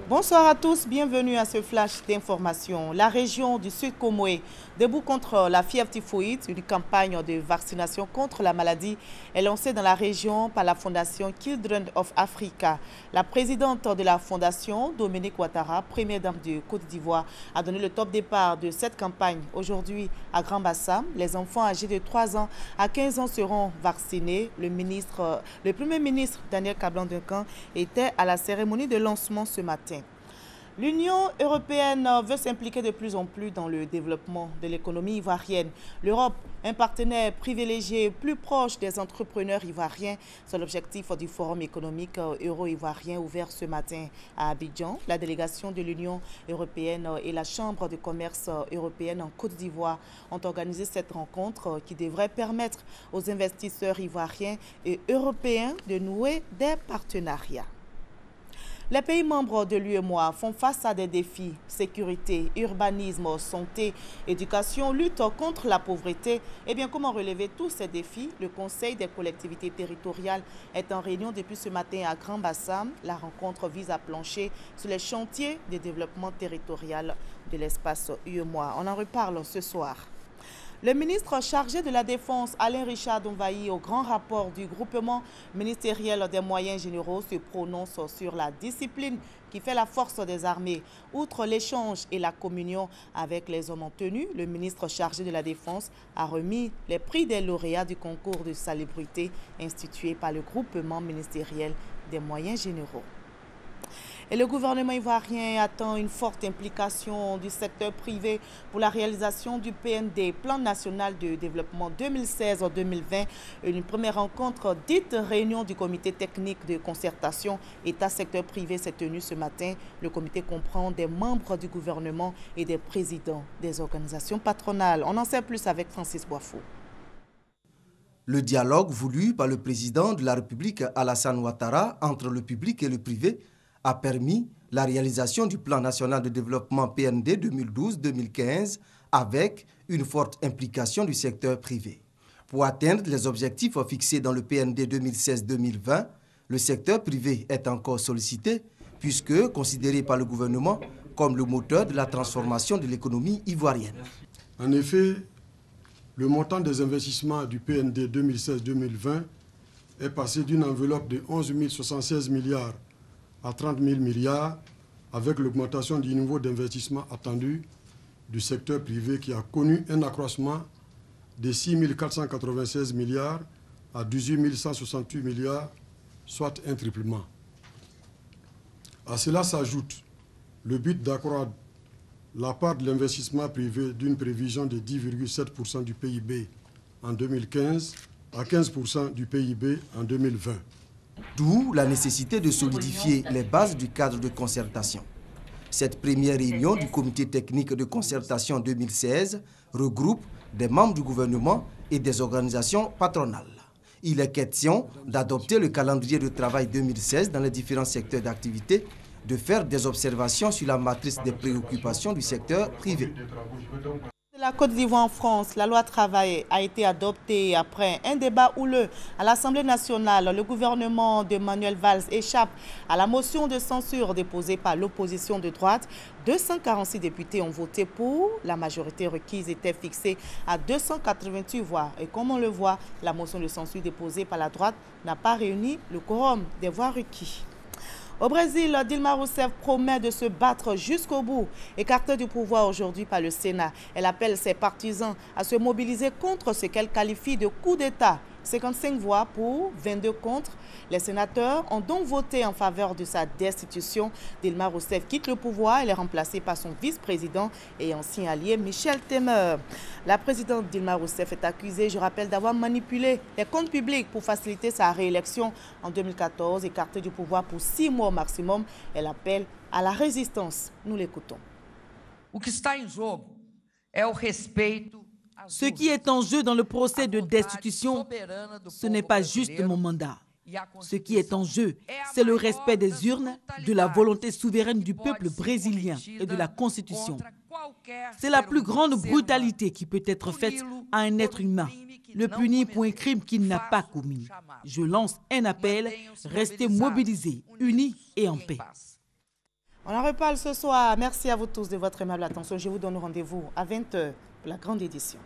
Bonsoir à tous, bienvenue à ce flash d'information. La région du Sud Comoé, debout contre la fièvre typhoïde, une campagne de vaccination contre la maladie est lancée dans la région par la fondation Children of Africa. La présidente de la fondation, Dominique Ouattara, première dame de Côte d'Ivoire, a donné le top départ de cette campagne. Aujourd'hui, à Grand Bassam, les enfants âgés de 3 ans à 15 ans seront vaccinés. Le premier ministre Daniel Kablan-Duncan était à la cérémonie de lancement ce matin. L'Union européenne veut s'impliquer de plus en plus dans le développement de l'économie ivoirienne. L'Europe, un partenaire privilégié plus proche des entrepreneurs ivoiriens, c'est l'objectif du Forum économique euro-ivoirien ouvert ce matin à Abidjan. La délégation de l'Union européenne et la Chambre de commerce européenne en Côte d'Ivoire ont organisé cette rencontre qui devrait permettre aux investisseurs ivoiriens et européens de nouer des partenariats. Les pays membres de l'UEMOA font face à des défis, sécurité, urbanisme, santé, éducation, lutte contre la pauvreté. Eh bien, comment relever tous ces défis? Le Conseil des collectivités territoriales est en réunion depuis ce matin à Grand Bassam. La rencontre vise à plancher sur les chantiers de développement territorial de l'espace UEMOA. On en reparle ce soir. Le ministre chargé de la Défense, Alain Richard Donvaï, au grand rapport du groupement ministériel des moyens généraux, se prononce sur la discipline qui fait la force des armées. Outre l'échange et la communion avec les hommes en tenue, le ministre chargé de la Défense a remis les prix des lauréats du concours de salubrité institué par le groupement ministériel des moyens généraux. Et le gouvernement ivoirien attend une forte implication du secteur privé pour la réalisation du PND, Plan national de développement 2016-2020. Une première rencontre dite réunion du comité technique de concertation État-secteur privé s'est tenue ce matin. Le comité comprend des membres du gouvernement et des présidents des organisations patronales. On en sait plus avec Francis Boifou. Le dialogue voulu par le président de la République Alassane Ouattara entre le public et le privé a permis la réalisation du plan national de développement PND 2012-2015 avec une forte implication du secteur privé. Pour atteindre les objectifs fixés dans le PND 2016-2020, le secteur privé est encore sollicité puisque considéré par le gouvernement comme le moteur de la transformation de l'économie ivoirienne. En effet, le montant des investissements du PND 2016-2020 est passé d'une enveloppe de 11 076 milliards à 30 000 milliards, avec l'augmentation du niveau d'investissement attendu du secteur privé qui a connu un accroissement de 6 496 milliards à 18 168 milliards, soit un triplement. À cela s'ajoute le but d'accroître la part de l'investissement privé d'une prévision de 10,7% du PIB en 2015 à 15% du PIB en 2020. D'où la nécessité de solidifier les bases du cadre de concertation. Cette première réunion du comité technique de concertation 2016 regroupe des membres du gouvernement et des organisations patronales. Il est question d'adopter le calendrier de travail 2016 dans les différents secteurs d'activité, de faire des observations sur la matrice des préoccupations du secteur privé. La Côte d'Ivoire en France, la loi travail a été adoptée après un débat houleux à l'Assemblée nationale. Le gouvernement de Manuel Valls échappe à la motion de censure déposée par l'opposition de droite. 246 députés ont voté pour. La majorité requise était fixée à 288 voix. Et comme on le voit, la motion de censure déposée par la droite n'a pas réuni le quorum des voix requises. Au Brésil, Dilma Rousseff promet de se battre jusqu'au bout. Écartée du pouvoir aujourd'hui par le Sénat, elle appelle ses partisans à se mobiliser contre ce qu'elle qualifie de coup d'État. 55 voix pour, 22 contre. Les sénateurs ont donc voté en faveur de sa destitution. Dilma Rousseff quitte le pouvoir. Elle est remplacée par son vice-président et ancien allié Michel Temer. La présidente Dilma Rousseff est accusée, je rappelle, d'avoir manipulé les comptes publics pour faciliter sa réélection en 2014. Écartée du pouvoir pour 6 mois au maximum, elle appelle à la résistance. Nous l'écoutons. Ce qui est en jeu dans le procès de destitution, ce n'est pas juste mon mandat. Ce qui est en jeu, c'est le respect des urnes, de la volonté souveraine du peuple brésilien et de la Constitution. C'est la plus grande brutalité qui peut être faite à un être humain, le punir pour un crime qu'il n'a pas commis. Je lance un appel, restez mobilisés, unis et en paix. On en reparle ce soir. Merci à vous tous de votre aimable attention. Je vous donne rendez-vous à 20h pour la grande édition.